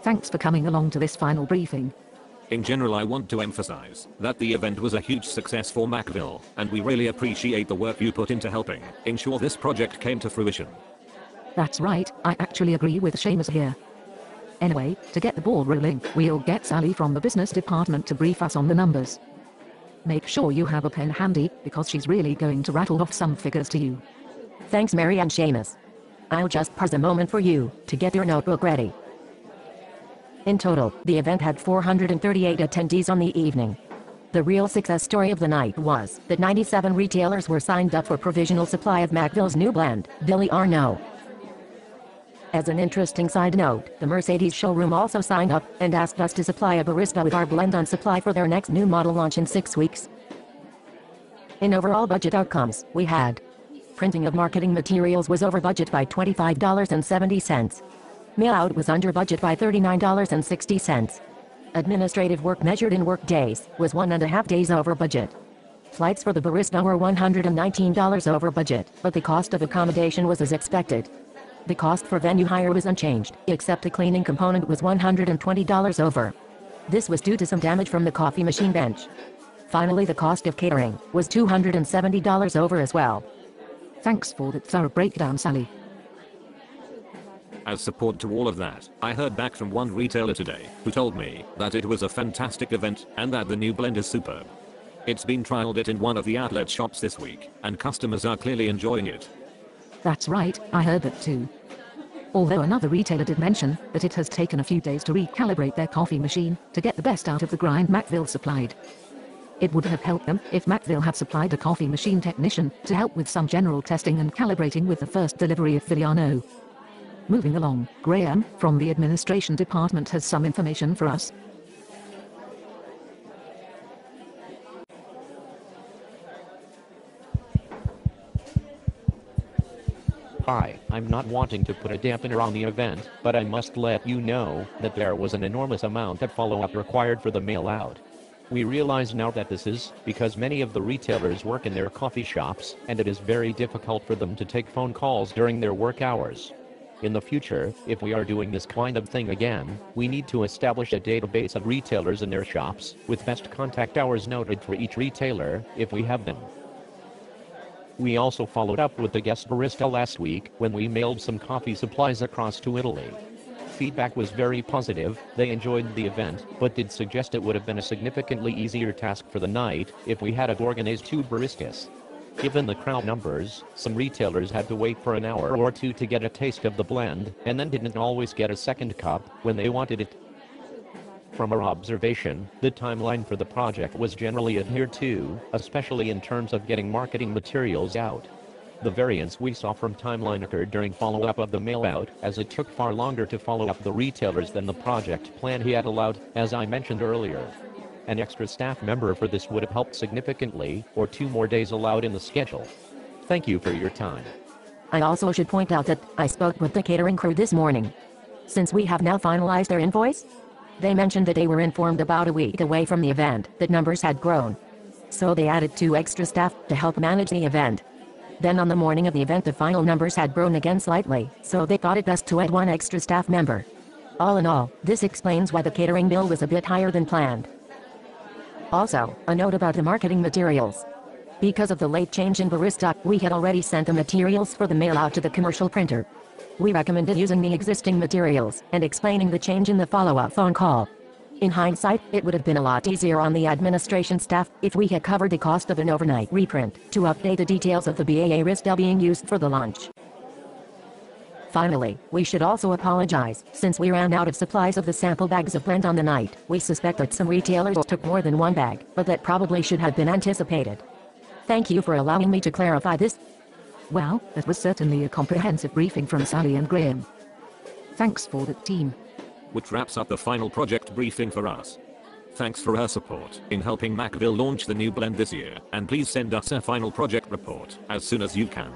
Thanks for coming along to this final briefing. In general, I want to emphasize that the event was a huge success for Macville, and we really appreciate the work you put into helping ensure this project came to fruition. That's right, I actually agree with Seamus here. Anyway, to get the ball rolling, we'll get Sally from the business department to brief us on the numbers. Make sure you have a pen handy, because she's really going to rattle off some figures to you. Thanks, Mary and Seamus. I'll just pause a moment for you to get your notebook ready. In total, the event had 438 attendees on the evening. The real success story of the night was that 97 retailers were signed up for provisional supply of Macville's new blend, Billy Arno. As an interesting side note, the Mercedes showroom also signed up and asked us to supply a barista with our blend on supply for their next new model launch in 6 weeks. In overall budget outcomes, we had printing of marketing materials was over budget by $25.70. Mail out was under budget by $39.60. Administrative work measured in work days was 1.5 days over budget. Flights for the barista were $119 over budget, but the cost of accommodation was as expected. The cost for venue hire was unchanged, except the cleaning component was $120 over. This was due to some damage from the coffee machine bench. Finally, the cost of catering was $270 over as well. Thanks for that thorough breakdown, Sally. As support to all of that, I heard back from one retailer today who told me that it was a fantastic event and that the new blend is superb. It's been trialed it in one of the outlet shops this week, and customers are clearly enjoying it. That's right, I heard that too. Although another retailer did mention that it has taken a few days to recalibrate their coffee machine to get the best out of the grind Macville supplied. It would have helped them if Macville had supplied a coffee machine technician to help with some general testing and calibrating with the first delivery of Viliano. Moving along, Graham, from the administration department, has some information for us. Hi, I'm not wanting to put a dampener on the event, but I must let you know that there was an enormous amount of follow-up required for the mail-out. We realize now that this is because many of the retailers work in their coffee shops, and it is very difficult for them to take phone calls during their work hours. In the future, if we are doing this kind of thing again, we need to establish a database of retailers in their shops, with best contact hours noted for each retailer, if we have them. We also followed up with the guest barista last week when we mailed some coffee supplies across to Italy. Feedback was very positive, they enjoyed the event, but did suggest it would have been a significantly easier task for the night if we had organized 2 baristas. Given the crowd numbers, some retailers had to wait for an hour or 2 to get a taste of the blend, and then didn't always get a second cup when they wanted it. From our observation, the timeline for the project was generally adhered to, especially in terms of getting marketing materials out. The variance we saw from timeline occurred during follow-up of the mail-out, as it took far longer to follow up the retailers than the project plan he had allowed, as I mentioned earlier. An extra staff member for this would have helped significantly, or 2 more days allowed in the schedule. Thank you for your time. I also should point out that I spoke with the catering crew this morning. Since we have now finalized their invoice, they mentioned that they were informed about a week away from the event that numbers had grown. So they added 2 extra staff to help manage the event. Then on the morning of the event the final numbers had grown again slightly, so they thought it best to add 1 extra staff member. All in all, this explains why the catering bill was a bit higher than planned. Also, a note about the marketing materials. Because of the late change in barista, we had already sent the materials for the mail-out to the commercial printer. We recommended using the existing materials and explaining the change in the follow-up phone call. In hindsight, it would have been a lot easier on the administration staff if we had covered the cost of an overnight reprint to update the details of the BSBADM407A being used for the launch. Finally, we should also apologize, since we ran out of supplies of the sample bags of blend on the night. We suspect that some retailers took more than 1 bag, but that probably should have been anticipated. Thank you for allowing me to clarify this. Well, that was certainly a comprehensive briefing from Sally and Graham. Thanks for that, team. Which wraps up the final project briefing for us. Thanks for her support in helping Macville launch the new blend this year, and please send us a final project report as soon as you can.